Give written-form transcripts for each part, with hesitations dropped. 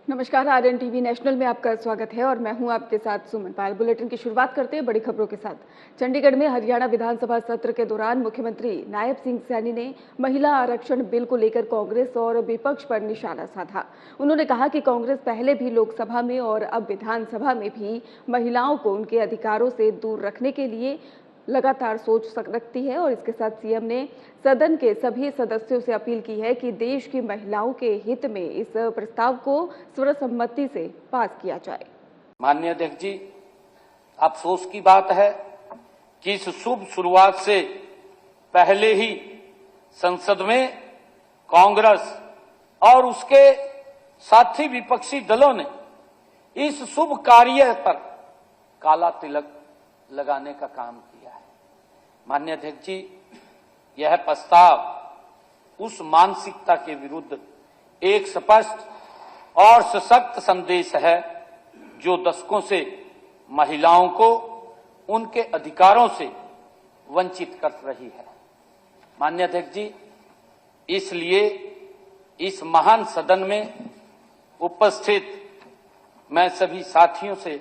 नमस्कार, RN TV national में आपका स्वागत है और मैं हूं आपके साथ सुमन पाल। बुलेटिन की शुरुआत करते हैं बड़ी खबरों के साथ। चंडीगढ़ में हरियाणा विधानसभा सत्र के दौरान मुख्यमंत्री नायब सिंह सैनी ने महिला आरक्षण बिल को लेकर कांग्रेस और विपक्ष पर निशाना साधा। उन्होंने कहा कि कांग्रेस पहले भी लोकसभा में और अब विधानसभा में भी महिलाओं को उनके अधिकारों से दूर रखने के लिए लगातार सोच रखती है और इसके साथ सीएम ने सदन के सभी सदस्यों से अपील की है कि देश की महिलाओं के हित में इस प्रस्ताव को सर्वसम्मति से पास किया जाए। माननीय अध्यक्ष जी, अफसोस की बात है कि इस शुभ शुरुआत से पहले ही संसद में कांग्रेस और उसके साथी विपक्षी दलों ने इस शुभ कार्य पर काला तिलक लगाने का काम किया है। माननीय अध्यक्ष जी, यह प्रस्ताव उस मानसिकता के विरुद्ध एक स्पष्ट और सशक्त संदेश है जो दशकों से महिलाओं को उनके अधिकारों से वंचित कर रही है। माननीय अध्यक्ष जी, इसलिए इस महान सदन में उपस्थित मैं सभी साथियों से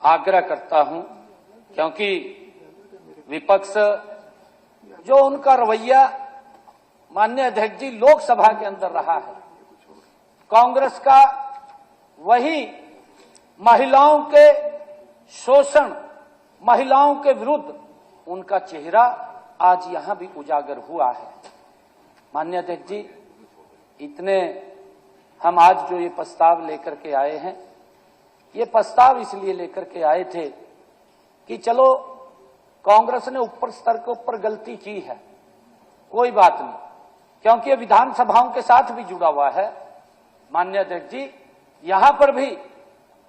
आग्रह करता हूं, क्योंकि विपक्ष जो उनका रवैया माननीय अध्यक्ष जी लोकसभा के अंदर रहा है, कांग्रेस का वही महिलाओं के शोषण, महिलाओं के विरुद्ध उनका चेहरा आज यहां भी उजागर हुआ है। माननीय अध्यक्ष जी, इतने हम आज जो ये प्रस्ताव लेकर के आए हैं, ये प्रस्ताव इसलिए लेकर के आए थे कि चलो कांग्रेस ने ऊपर स्तर के ऊपर गलती की है, कोई बात नहीं, क्योंकि ये विधानसभाओं के साथ भी जुड़ा हुआ है। माननीय अध्यक्ष जी, यहां पर भी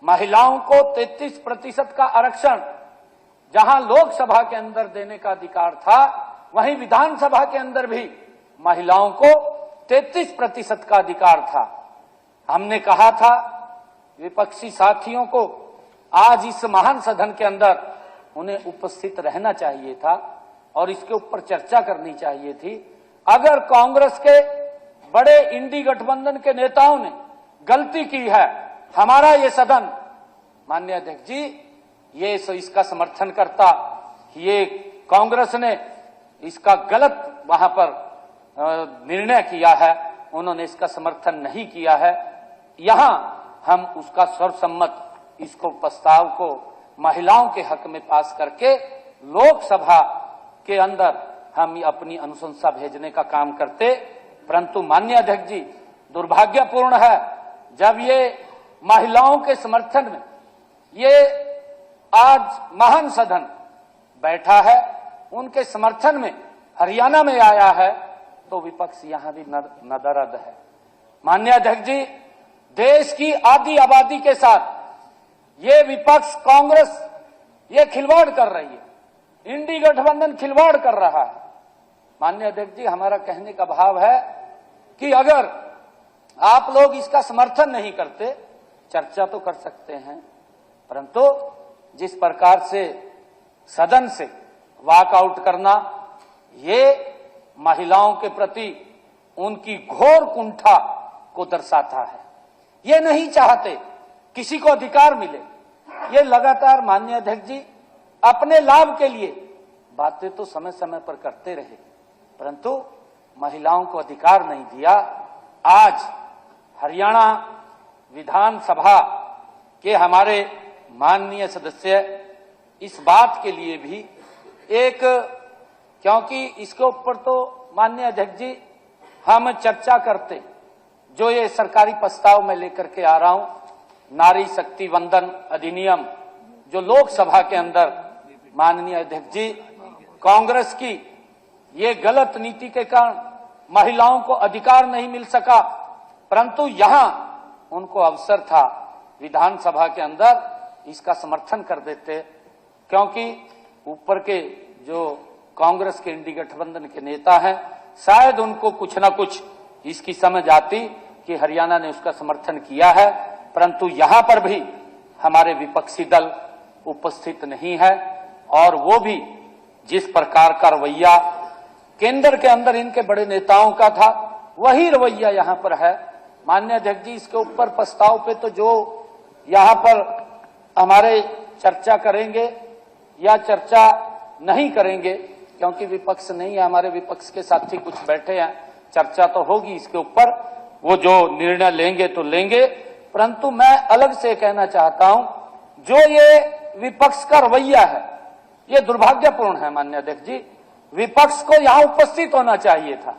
महिलाओं को 33% का आरक्षण जहां लोकसभा के अंदर देने का अधिकार था, वहीं विधानसभा के अंदर भी महिलाओं को 33% का अधिकार था। हमने कहा था विपक्षी साथियों को आज इस महान सदन के अंदर उन्हें उपस्थित रहना चाहिए था और इसके ऊपर चर्चा करनी चाहिए थी। अगर कांग्रेस के बड़े इंडी गठबंधन के नेताओं ने गलती की है, हमारा ये सदन, माननीय अध्यक्ष जी, ये इसका समर्थन करता कि ये कांग्रेस ने इसका गलत वहां पर निर्णय किया है, उन्होंने इसका समर्थन नहीं किया है। यहां हम उसका सर्वसम्मत इसको प्रस्ताव को महिलाओं के हक में पास करके लोकसभा के अंदर हम अपनी अनुशंसा भेजने का काम करते। परंतु माननीय अध्यक्ष जी, दुर्भाग्यपूर्ण है जब ये महिलाओं के समर्थन में ये आज महान सदन बैठा है, उनके समर्थन में हरियाणा में आया है, तो विपक्ष यहां भी नदरद है। माननीय अध्यक्ष जी, देश की आधी आबादी के साथ ये विपक्ष कांग्रेस ये खिलवाड़ कर रही है, इंडी गठबंधन खिलवाड़ कर रहा है। माननीय अध्यक्ष जी, हमारा कहने का भाव है कि अगर आप लोग इसका समर्थन नहीं करते, चर्चा तो कर सकते हैं, परंतु जिस प्रकार से सदन से वॉकआउट करना, ये महिलाओं के प्रति उनकी घोर कुंठा को दर्शाता है। ये नहीं चाहते किसी को अधिकार मिले। ये लगातार माननीय अध्यक्ष जी अपने लाभ के लिए बातें तो समय समय पर करते रहे, परंतु महिलाओं को अधिकार नहीं दिया। आज हरियाणा विधानसभा के हमारे माननीय सदस्य इस बात के लिए भी एक, क्योंकि इसके ऊपर तो माननीय अध्यक्ष जी हम चर्चा करते, जो ये सरकारी प्रस्ताव में लेकर के आ रहा हूं, नारी शक्ति वंदन अधिनियम, जो लोकसभा के अंदर माननीय अध्यक्ष जी कांग्रेस की ये गलत नीति के कारण महिलाओं को अधिकार नहीं मिल सका, परंतु यहां उनको अवसर था विधानसभा के अंदर इसका समर्थन कर देते, क्योंकि ऊपर के जो कांग्रेस के इंडी गठबंधन के नेता हैं, शायद उनको कुछ ना कुछ इसकी समझ आती कि हरियाणा ने उसका समर्थन किया है, परंतु यहां पर भी हमारे विपक्षी दल उपस्थित नहीं है और वो भी जिस प्रकार का रवैया केंद्र के अंदर इनके बड़े नेताओं का था, वही रवैया यहां पर है। माननीय अध्यक्ष जी, इसके ऊपर प्रस्ताव पे तो जो यहाँ पर हमारे चर्चा करेंगे या चर्चा नहीं करेंगे, क्योंकि विपक्ष नहीं है, हमारे विपक्ष के साथी कुछ बैठे हैं, चर्चा तो होगी इसके ऊपर, वो जो निर्णय लेंगे तो लेंगे। परंतु मैं अलग से कहना चाहता हूं, जो ये विपक्ष का रवैया है ये दुर्भाग्यपूर्ण है। माननीय अध्यक्ष जी, विपक्ष को यहां उपस्थित होना चाहिए था,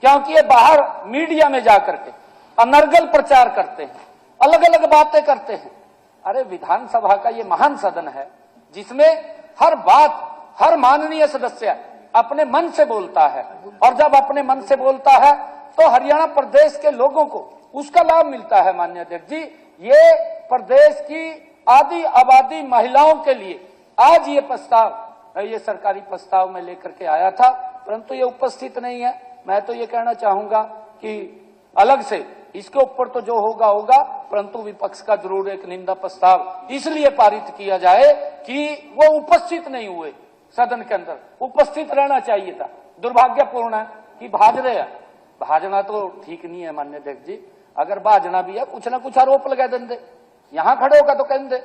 क्योंकि ये बाहर मीडिया में जाकर के अनर्गल प्रचार करते हैं, अलग अलग बातें करते हैं। अरे विधानसभा का ये महान सदन है जिसमें हर बात हर माननीय सदस्य अपने मन से बोलता है, और जब अपने मन से बोलता है तो हरियाणा प्रदेश के लोगों को उसका लाभ मिलता है। माननीय अध्यक्ष जी, ये प्रदेश की आधी आबादी महिलाओं के लिए आज ये प्रस्ताव, ये सरकारी प्रस्ताव में लेकर के आया था, परंतु ये उपस्थित नहीं है। मैं तो ये कहना चाहूंगा कि अलग से इसके ऊपर तो जो होगा होगा, परंतु विपक्ष का जरूर एक निंदा प्रस्ताव इसलिए पारित किया जाए कि वो उपस्थित नहीं हुए, सदन के अंदर उपस्थित रहना चाहिए था। दुर्भाग्यपूर्ण है कि भाज रहे हैं, भाजना तो ठीक नहीं है। माननीय अध्यक्ष जी, अगर भाजना भी है कुछ ना कुछ आरोप लगा देंगे, यहां खड़े होगा तो कहेंगे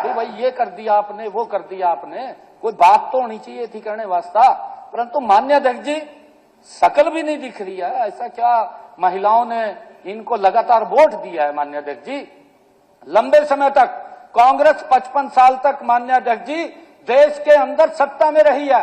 भाई ये कर दिया आपने, वो कर दिया आपने, कोई बात तो होनी चाहिए थी करने वास्ता। परंतु माननीय अध्यक्ष जी, शकल भी नहीं दिख रही है, ऐसा क्या महिलाओं ने इनको लगातार वोट दिया है। माननीय अध्यक्ष जी, लंबे समय तक कांग्रेस 55 साल तक माननीय अध्यक्ष जी देश के अंदर सत्ता में रही है।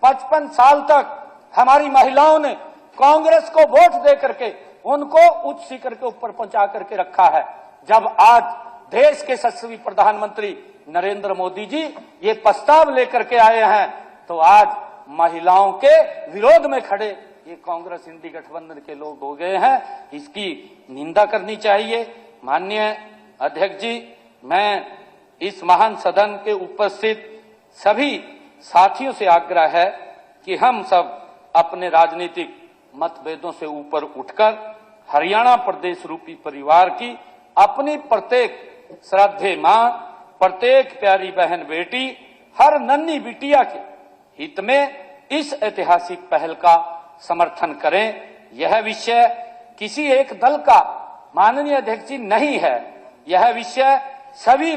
55 साल तक हमारी महिलाओं ने कांग्रेस को वोट दे करके उनको उच्च शिखर के ऊपर पहुंचा करके रखा है। जब आज देश के यशस्वी प्रधानमंत्री नरेंद्र मोदी जी ये प्रस्ताव लेकर के आए हैं, तो आज महिलाओं के विरोध में खड़े ये कांग्रेस इंडी गठबंधन के लोग हो गए हैं, इसकी निंदा करनी चाहिए। माननीय अध्यक्ष जी, मैं इस महान सदन के उपस्थित सभी साथियों से आग्रह है कि हम सब अपने राजनीतिक मतभेदों से ऊपर उठकर हरियाणा प्रदेश रूपी परिवार की अपनी प्रत्येक श्रद्धेय मां, प्रत्येक प्यारी बहन बेटी, हर नन्ही बिटिया के हित में इस ऐतिहासिक पहल का समर्थन करें। यह विषय किसी एक दल का माननीय अध्यक्ष जी नहीं है, यह विषय सभी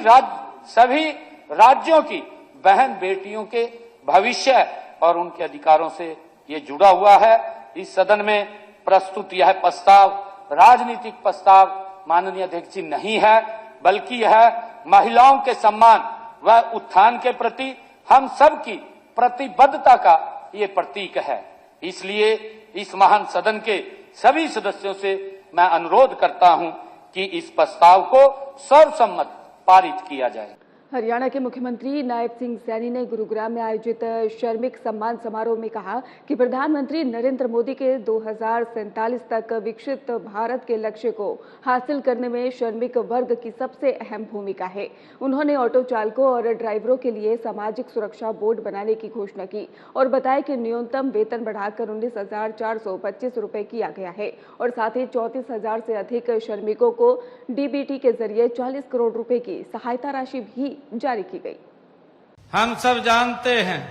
राज्यों की बहन बेटियों के भविष्य और उनके अधिकारों से ये जुड़ा हुआ है। इस सदन में प्रस्तुत यह प्रस्ताव राजनीतिक प्रस्ताव माननीय अध्यक्ष जी नहीं है, बल्कि यह महिलाओं के सम्मान व उत्थान के प्रति हम सब की प्रतिबद्धता का ये प्रतीक है। इसलिए इस महान सदन के सभी सदस्यों से मैं अनुरोध करता हूं कि इस प्रस्ताव को सर्वसम्मत पारित किया जाए। हरियाणा के मुख्यमंत्री नायब सिंह सैनी ने गुरुग्राम में आयोजित श्रमिक सम्मान समारोह में कहा कि प्रधानमंत्री नरेंद्र मोदी के 2047 तक विकसित भारत के लक्ष्य को हासिल करने में श्रमिक वर्ग की सबसे अहम भूमिका है। उन्होंने ऑटो चालकों और ड्राइवरों के लिए सामाजिक सुरक्षा बोर्ड बनाने की घोषणा की और बताया कि न्यूनतम वेतन बढ़ाकर 19,425 रुपए किया गया है और साथ ही 34,000 से अधिक श्रमिकों को डीबीटी के जरिए 40 करोड़ रुपए की सहायता राशि भी जारी की गई। हम सब जानते हैं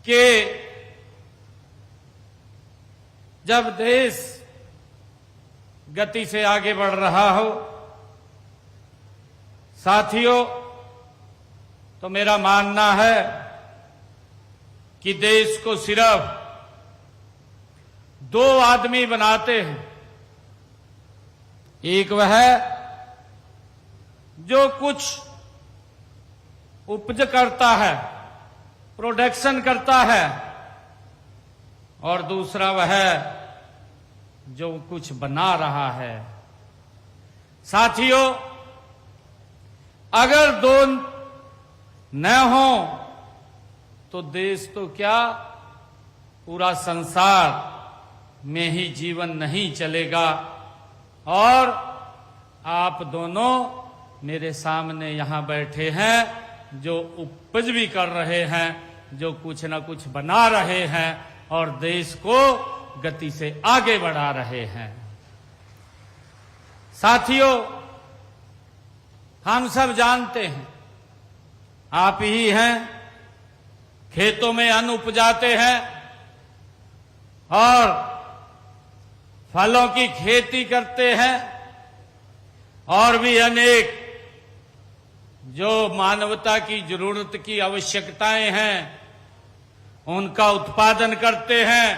कि जब देश गति से आगे बढ़ रहा हो, साथियों, तो मेरा मानना है कि देश को सिर्फ दो आदमी बनाते हैं। एक वह जो कुछ उपज करता है, प्रोडक्शन करता है, और दूसरा वह जो कुछ बना रहा है। साथियों, अगर दो न हो तो देश तो क्या पूरा संसार में ही जीवन नहीं चलेगा। और आप दोनों मेरे सामने यहां बैठे हैं, जो उपज भी कर रहे हैं, जो कुछ ना कुछ बना रहे हैं और देश को गति से आगे बढ़ा रहे हैं। साथियों, हम सब जानते हैं, आप ही हैं खेतों में अन्न उपजाते हैं और फलों की खेती करते हैं और भी अनेक जो मानवता की जरूरत की आवश्यकताएं हैं उनका उत्पादन करते हैं।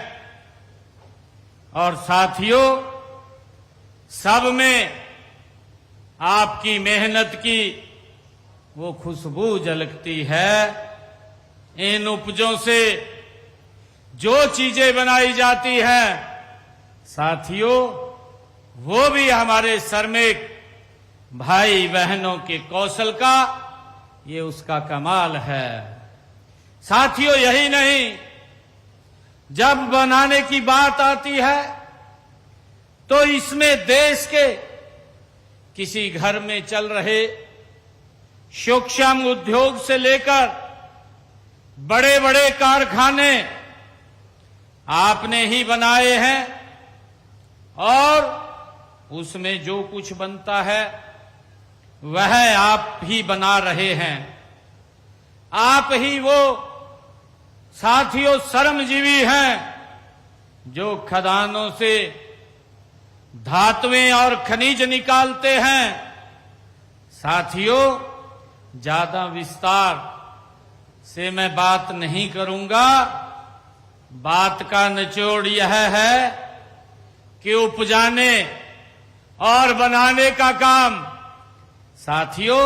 और साथियों, सब में आपकी मेहनत की वो खुशबू झलकती है। इन उपजों से जो चीजें बनाई जाती हैं साथियों, वो भी हमारे श्रमिक भाई बहनों के कौशल का ये उसका कमाल है। साथियों, यही नहीं, जब बनाने की बात आती है तो इसमें देश के किसी घर में चल रहे सूक्ष्म उद्योग से लेकर बड़े बड़े कारखाने आपने ही बनाए हैं और उसमें जो कुछ बनता है वह आप ही बना रहे हैं। आप ही वो साथियों श्रमजीवी हैं जो खदानों से धातुएं और खनिज निकालते हैं। साथियों, ज्यादा विस्तार से मैं बात नहीं करूंगा। बात का निचोड़ यह है कि उपजाने और बनाने का काम साथियों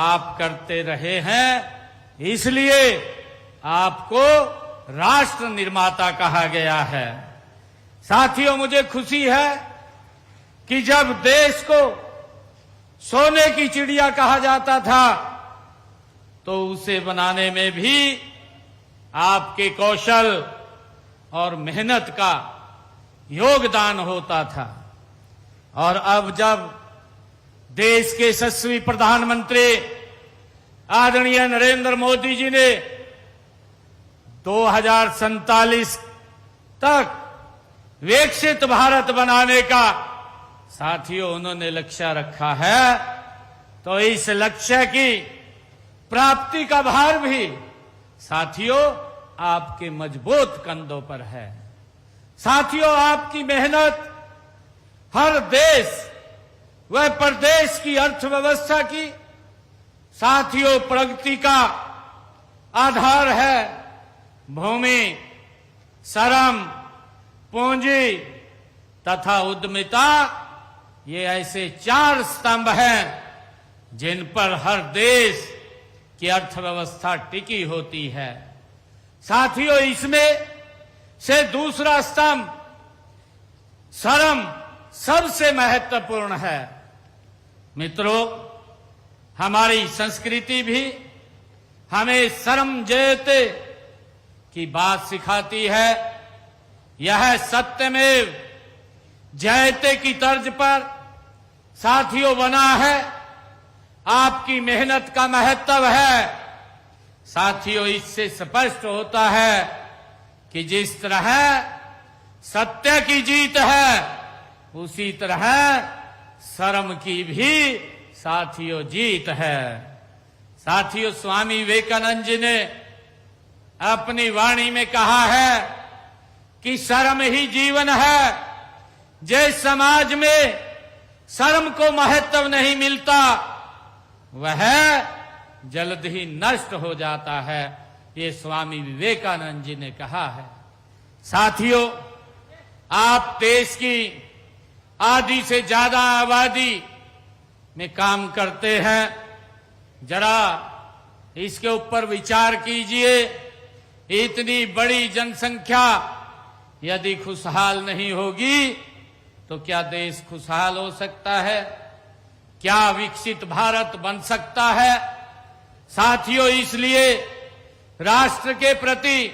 आप करते रहे हैं, इसलिए आपको राष्ट्र निर्माता कहा गया है। साथियों, मुझे खुशी है कि जब देश को सोने की चिड़िया कहा जाता था तो उसे बनाने में भी आपके कौशल और मेहनत का योगदान होता था। और अब जब देश के यशस्वी प्रधानमंत्री आदरणीय नरेंद्र मोदी जी ने 2047 तक विकसित भारत बनाने का साथियों उन्होंने लक्ष्य रखा है, तो इस लक्ष्य की प्राप्ति का भार भी साथियों आपके मजबूत कंधों पर है। साथियों, आपकी मेहनत हर देश व प्रदेश की अर्थव्यवस्था की साथियों प्रगति का आधार है। भूमि, श्रम, पूंजी तथा उद्यमिता ये ऐसे 4 स्तंभ हैं जिन पर हर देश की अर्थव्यवस्था टिकी होती है। साथियों, इसमें से दूसरा स्तंभ श्रम सबसे महत्वपूर्ण है। मित्रों, हमारी संस्कृति भी हमें श्रम जयते की बात सिखाती है। यह सत्यमेव जयते की तर्ज पर साथियों बना है। आपकी मेहनत का महत्व है। साथियों, इससे स्पष्ट होता है कि जिस तरह सत्य की जीत है उसी तरह श्रम की भी साथियों जीत है। साथियों, स्वामी विवेकानंद जी ने अपनी वाणी में कहा है कि श्रम ही जीवन है। जिस समाज में श्रम को महत्व नहीं मिलता वह जल्द ही नष्ट हो जाता है, ये स्वामी विवेकानंद जी ने कहा है। साथियों, आप देश की आधी से ज्यादा आबादी में काम करते हैं। जरा इसके ऊपर विचार कीजिए। इतनी बड़ी जनसंख्या यदि खुशहाल नहीं होगी तो क्या देश खुशहाल हो सकता है? क्या विकसित भारत बन सकता है? साथियों, इसलिए राष्ट्र के प्रति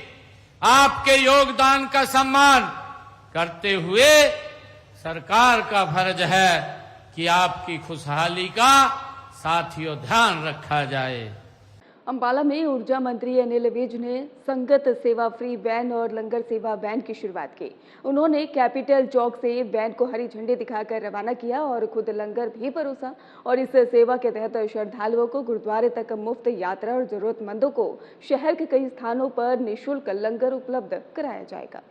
आपके योगदान का सम्मान करते हुए सरकार का फर्ज है कि आपकी खुशहाली का साथियों ध्यान रखा जाए। अंबाला में ऊर्जा मंत्री अनिल विज ने संगत सेवा फ्री वैन और लंगर सेवा वैन की शुरुआत की। उन्होंने कैपिटल चौक से वैन को हरी झंडी दिखाकर रवाना किया और खुद लंगर भी परोसा। और इस सेवा के तहत श्रद्धालुओं को गुरुद्वारे तक मुफ्त यात्रा और जरूरतमंदों को शहर के कई स्थानों पर निःशुल्क लंगर उपलब्ध कराया जाएगा।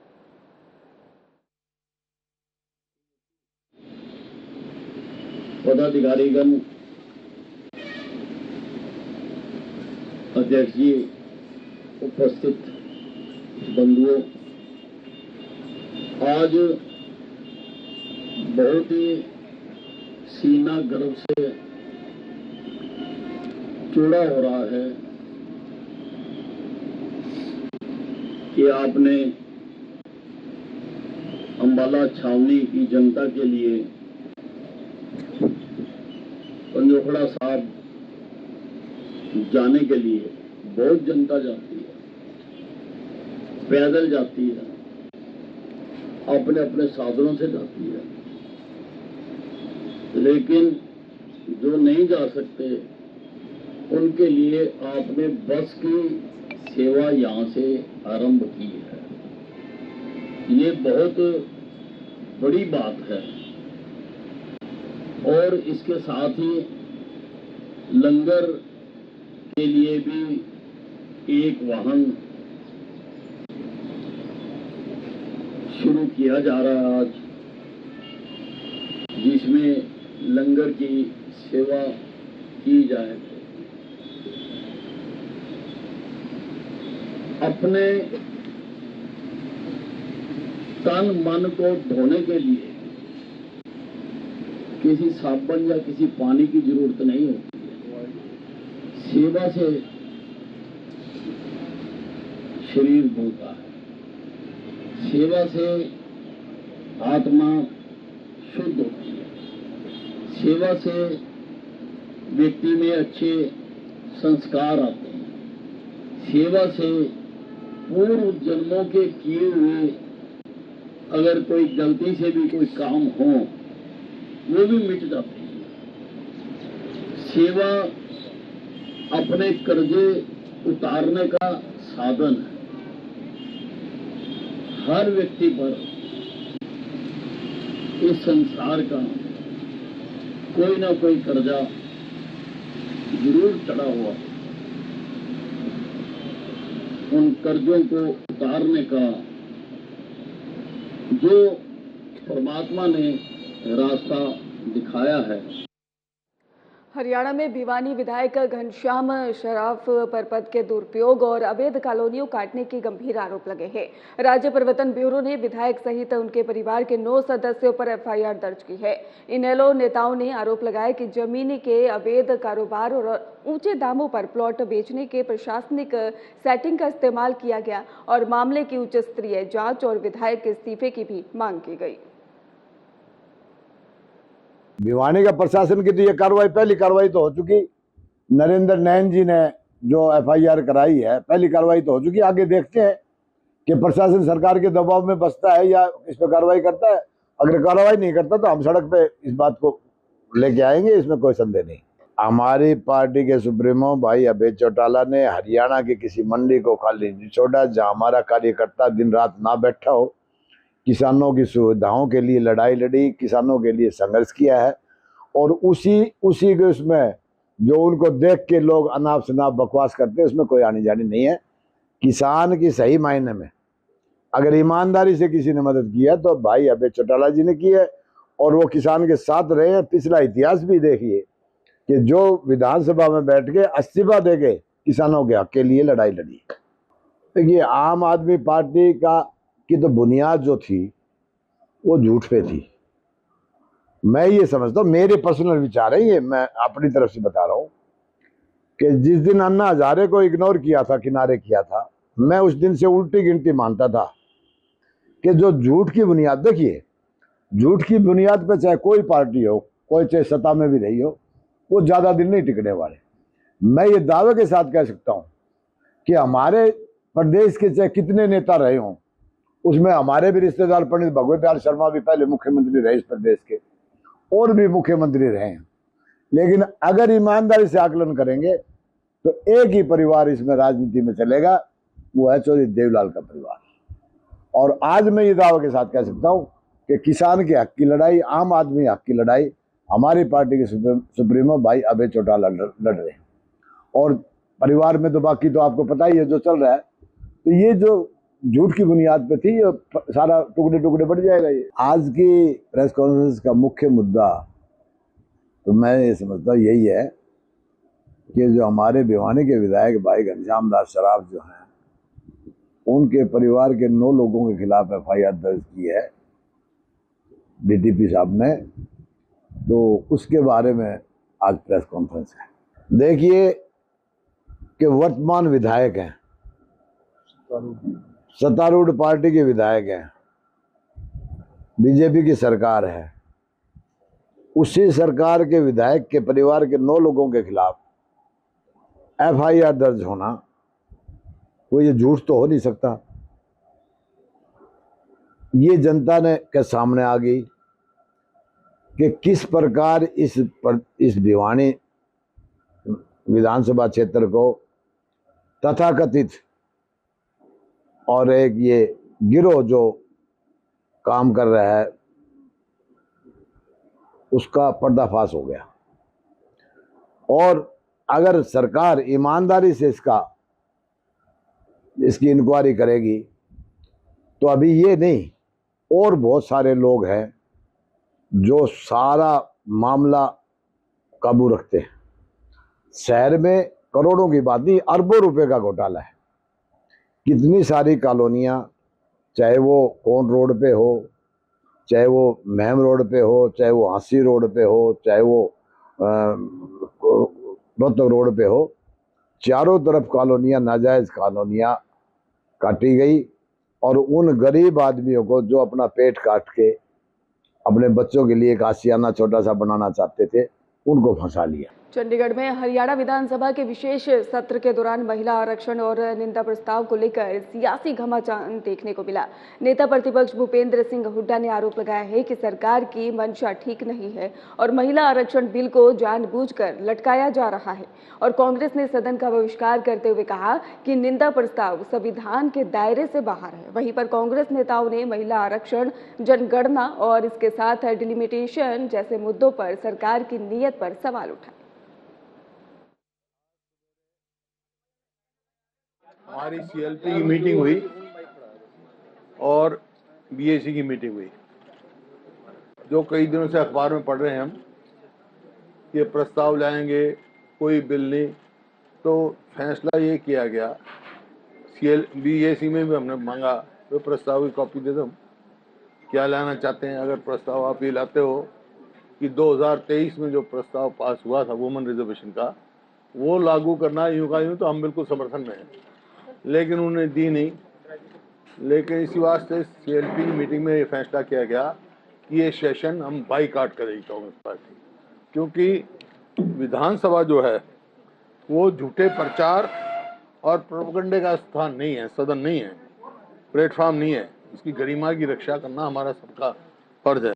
पदाधिकारीगण, अध्यक्ष जी, उपस्थित बंधुओं, आज बहुत ही सीना गर्व से चौड़ा हो रहा है कि आपने अंबाला छावनी की जनता के लिए पंजोखड़ा साहब जाने के लिए बहुत जनता जाती है, पैदल जाती है, अपने अपने साधनों से जाती है, लेकिन जो नहीं जा सकते उनके लिए आपने बस की सेवा यहां से आरंभ की है। ये बहुत बड़ी बात है और इसके साथ ही लंगर के लिए भी एक वाहन शुरू किया जा रहा है आज, जिसमें लंगर की सेवा की जाए। अपने तन मन को धोने के लिए किसी साबुन या किसी पानी की जरूरत नहीं होती है। सेवा से शरीर धोता है, सेवा से आत्मा शुद्ध होती है, सेवा से व्यक्ति में अच्छे संस्कार आते हैं, सेवा से पूर्व जन्मों के किए हुए अगर कोई गलती से भी कोई काम हो वो भी मिट जाते हैं। सेवा अपने कर्जे उतारने का साधन है। हर व्यक्ति पर इस संसार का कोई ना कोई कर्जा जरूर चढ़ा हुआ है। उन कर्जों को उतारने का जो परमात्मा ने रास्ता दिखाया है। हरियाणा में भिवानी विधायक घनश्याम शराफ पर पद के दुरुपयोग और अवैध कॉलोनियों काटने के गंभीर आरोप लगे हैं। राज्य प्रवर्तन ब्यूरो ने विधायक सहित उनके परिवार के 9 सदस्यों पर एफआईआर दर्ज की है। इनेलो नेताओं ने आरोप लगाया कि जमीन के अवैध कारोबार और ऊंचे दामों पर प्लॉट बेचने के प्रशासनिक सेटिंग का इस्तेमाल किया गया और मामले की उच्च स्तरीय जांच और विधायक के इस्तीफे की भी मांग की गई। भिवानी का प्रशासन की तो ये कार्रवाई, पहली कार्रवाई तो हो चुकी। नरेंद्र नैन जी ने जो एफआईआर कराई है, पहली कार्रवाई तो हो चुकी। आगे देखते हैं कि प्रशासन सरकार के दबाव में बसता है या इस पर कार्रवाई करता है। अगर कार्रवाई नहीं करता तो हम सड़क पे इस बात को लेके आएंगे, इसमें कोई संदेह नहीं। हमारी पार्टी के सुप्रीमो भाई अभय चौटाला ने हरियाणा की किसी मंडी को खाली नहीं छोड़ा जहाँ हमारा कार्यकर्ता दिन रात ना बैठा हो। किसानों की सुविधाओं के लिए लड़ाई लड़ी, किसानों के लिए संघर्ष किया है और उसी के उसमें जो उनको देख के लोग अनाप शनाप बकवास करते हैं उसमें कोई आनी जानी नहीं है। किसान की सही मायने में अगर ईमानदारी से किसी ने मदद की है तो भाई अभय चौटाला जी ने की है और वो किसान के साथ रहे हैं। पिछला इतिहास भी देखिए कि जो विधानसभा में बैठ के इस्तीफा दे के किसानों के हक के लिए लड़ाई लड़ी। देखिए, आम आदमी पार्टी की तो बुनियाद जो थी वो झूठ पे थी। मैं ये समझता हूँ, मेरे पर्सनल विचार है ये, मैं अपनी तरफ से बता रहा हूँ कि जिस दिन अन्ना हजारे को इग्नोर किया था, किनारे किया था, मैं उस दिन से उल्टी गिनती मानता था कि जो झूठ की बुनियाद, देखिए झूठ की बुनियाद पे चाहे कोई पार्टी हो, कोई चाहे सत्ता में भी रही हो, वो ज्यादा दिन नहीं टिकने वाले। मैं ये दावे के साथ कह सकता हूँ कि हमारे प्रदेश के चाहे कितने नेता रहे हों, उसमें हमारे भी रिश्तेदार पंडित भगवत लाल शर्मा भी पहले मुख्यमंत्री रहे इस प्रदेश के और भी मुख्यमंत्री रहे हैं। लेकिन अगर ईमानदारी से आकलन करेंगे तो एक ही परिवार इसमें राजनीति में चलेगा, वो है चौधरी देवलाल का परिवार। और आज मैं ये दावे के साथ कह सकता हूँ कि किसान के हक की लड़ाई, आम आदमी हक की लड़ाई हमारी पार्टी के सुप्रीमो भाई अभय चौटाला लड़ रहे हैं। और परिवार में तो बाकी तो आपको पता ही है जो चल रहा है। तो ये जो झूठ की बुनियाद पे थी, ये सारा टुकड़े टुकड़े बढ़ जाएगा। ये आज की प्रेस कॉन्फ्रेंस का मुख्य मुद्दा तो मैं ये समझता हूँ यही है कि जो हमारे भिवानी के विधायक भाई घनश्याम दास सराफ जो हैं, उनके परिवार के 9 लोगों के खिलाफ एफआईआर दर्ज की है डीटीपी साहब ने, तो उसके बारे में आज प्रेस कॉन्फ्रेंस है। देखिए कि वर्तमान विधायक हैं, सत्तारूढ़ पार्टी के विधायक हैं, बीजेपी की सरकार है, उसी सरकार के विधायक के परिवार के 9 लोगों के खिलाफ एफआईआर दर्ज होना, कोई ये झूठ तो हो नहीं सकता। ये जनता ने के सामने आ गई कि किस प्रकार इस भिवानी विधानसभा क्षेत्र को तथाकथित और एक ये गिरोह जो काम कर रहा है उसका पर्दाफाश हो गया। और अगर सरकार ईमानदारी से इसकी इंक्वायरी करेगी तो अभी ये नहीं, और बहुत सारे लोग हैं जो सारा मामला काबू रखते हैं। शहर में करोड़ों की बात नहीं, अरबों रुपए का घोटाला है। कितनी सारी कॉलोनियां, चाहे वो कोन रोड पे हो, चाहे वो महम रोड पे हो, चाहे वो हांसी रोड पे हो, चाहे वो रोहतक रोड पे हो, चारों तरफ कॉलोनियां, नाजायज कॉलोनियां काटी गई और उन गरीब आदमियों को जो अपना पेट काट के अपने बच्चों के लिए एक आशियाना छोटा सा बनाना चाहते थे, उनको फंसा लिया। चंडीगढ़ में हरियाणा विधानसभा के विशेष सत्र के दौरान महिला आरक्षण और निंदा प्रस्ताव को लेकर सियासी घमासान देखने को मिला। नेता प्रतिपक्ष भूपेंद्र सिंह हुड्डा ने आरोप लगाया है कि सरकार की मंशा ठीक नहीं है और महिला आरक्षण बिल को जानबूझकर लटकाया जा रहा है। और कांग्रेस ने सदन का बहिष्कार करते हुए कहा कि निंदा प्रस्ताव संविधान के दायरे से बाहर है। वहीं पर कांग्रेस नेताओं ने महिला आरक्षण, जनगणना और इसके साथ डिलिमिटेशन जैसे मुद्दों पर सरकार की नीयत पर सवाल उठाए। हमारी सीएलपी की मीटिंग हुई और बीएसी की मीटिंग हुई, जो कई दिनों से अखबार में पढ़ रहे हैं हम, ये प्रस्ताव लाएंगे, कोई बिल नहीं। तो फैसला ये किया गया, बीएसी में भी हमने मांगा तो प्रस्ताव की कॉपी दे दो, क्या लाना चाहते हैं। अगर प्रस्ताव आप ये लाते हो कि 2023 में जो प्रस्ताव पास हुआ था वुमेन रिजर्वेशन का, वो लागू करना यूं का यूं, तो हम बिल्कुल समर्थन में हैं, लेकिन उन्होंने दी नहीं। लेकिन इसी वास्ते सीएलपी की मीटिंग में ये फैसला किया गया कि ये सेशन हम बाईकाट करेगी कांग्रेस पार्टी, क्योंकि विधानसभा जो है वो झूठे प्रचार और प्रोपेगेंडे का स्थान नहीं है, सदन नहीं है, प्लेटफॉर्म नहीं है। इसकी गरिमा की रक्षा करना हमारा सबका फर्ज है।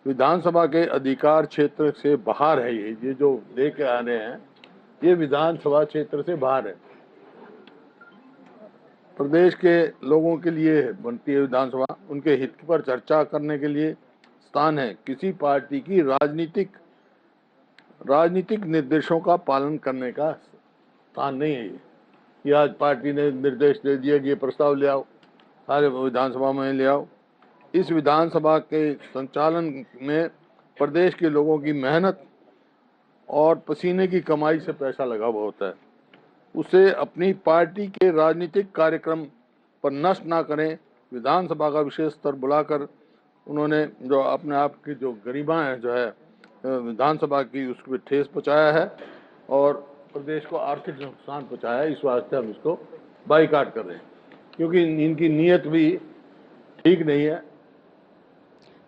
विधानसभा के अधिकार क्षेत्र से बाहर है ये जो लेके आ रहे हैं, ये विधानसभा क्षेत्र से बाहर है। प्रदेश के लोगों के लिए बनती है विधानसभा, उनके हित पर चर्चा करने के लिए स्थान है। किसी पार्टी की राजनीतिक निर्देशों का पालन करने का स्थान नहीं है ये आज पार्टी ने निर्देश दे दिया कि ये प्रस्ताव ले आओ, सारे विधानसभा में ले आओ। इस विधानसभा के संचालन में प्रदेश के लोगों की मेहनत और पसीने की कमाई से पैसा लगा हुआ होता है, उसे अपनी पार्टी के राजनीतिक कार्यक्रम पर नष्ट ना करें। विधानसभा का विशेष स्तर बुलाकर उन्होंने जो अपने आप की जो गरिमा है जो है विधानसभा की, उसको ठेस पहुंचाया है और प्रदेश को आर्थिक नुकसान पहुंचाया है। इस वास्ते हम इसको बाईकाट कर रहे हैं, क्योंकि इनकी नीयत भी ठीक नहीं है।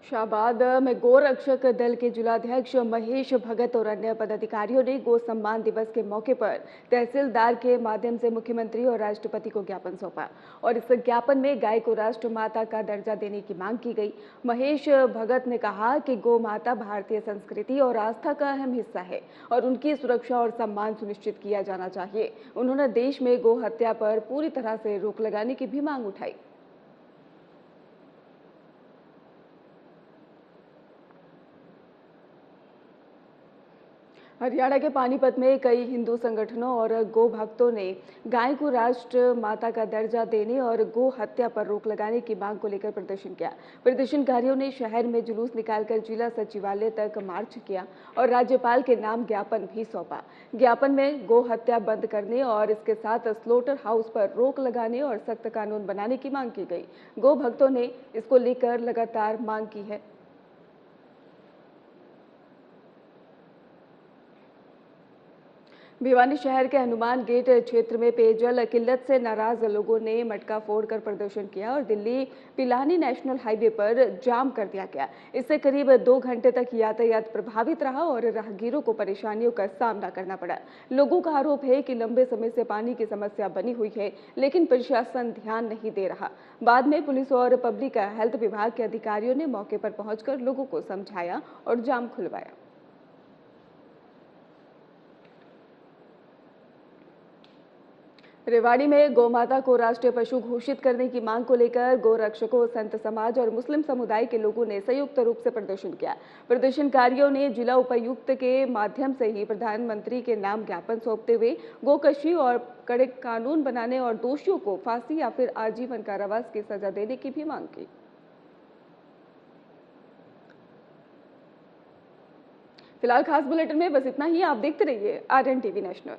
शाहबाद में गोरक्षक दल के जिलाध्यक्ष महेश भगत और अन्य पदाधिकारियों ने गो सम्मान दिवस के मौके पर तहसीलदार के माध्यम से मुख्यमंत्री और राष्ट्रपति को ज्ञापन सौंपा और इस ज्ञापन में गाय को राष्ट्रमाता का दर्जा देने की मांग की गई। महेश भगत ने कहा कि गौ माता भारतीय संस्कृति और आस्था का अहम हिस्सा है और उनकी सुरक्षा और सम्मान सुनिश्चित किया जाना चाहिए। उन्होंने देश में गौ हत्या पर पूरी तरह से रोक लगाने की भी मांग उठाई। हरियाणा के पानीपत में कई हिंदू संगठनों और गो भक्तों ने गाय को राष्ट्र माता का दर्जा देने और गो हत्या पर रोक लगाने की मांग को लेकर प्रदर्शन किया। प्रदर्शनकारियों ने शहर में जुलूस निकालकर जिला सचिवालय तक मार्च किया और राज्यपाल के नाम ज्ञापन भी सौंपा। ज्ञापन में गो हत्या बंद करने और इसके साथ स्लोटर हाउस पर रोक लगाने और सख्त कानून बनाने की मांग की गई। गो भक्तों ने इसको लेकर लगातार मांग की है। भिवानी शहर के हनुमान गेट क्षेत्र में पेयजल किल्लत से नाराज लोगों ने मटका फोड़कर प्रदर्शन किया और दिल्ली पिलानी नेशनल हाईवे पर जाम कर दिया गया। इससे करीब 2 घंटे तक यातायात प्रभावित रहा और राहगीरों को परेशानियों का सामना करना पड़ा। लोगों का आरोप है कि लंबे समय से पानी की समस्या बनी हुई है, लेकिन प्रशासन ध्यान नहीं दे रहा। बाद में पुलिस और पब्लिक हेल्थ विभाग के अधिकारियों ने मौके पर पहुंचकर लोगों को समझाया और जाम खुलवाया। रेवाड़ी में गौमाता को राष्ट्रीय पशु घोषित करने की मांग को लेकर गोरक्षकों, संत समाज और मुस्लिम समुदाय के लोगों ने संयुक्त रूप से प्रदर्शन किया। प्रदर्शनकारियों ने जिला उपायुक्त के माध्यम से ही प्रधानमंत्री के नाम ज्ञापन सौंपते हुए गोकशी और कड़े कानून बनाने और दोषियों को फांसी या फिर आजीवन कारावास की सजा देने की भी मांग की। फिलहाल खास बुलेटिन में बस इतना ही। आप देखते रहिए RN TV नेशनल।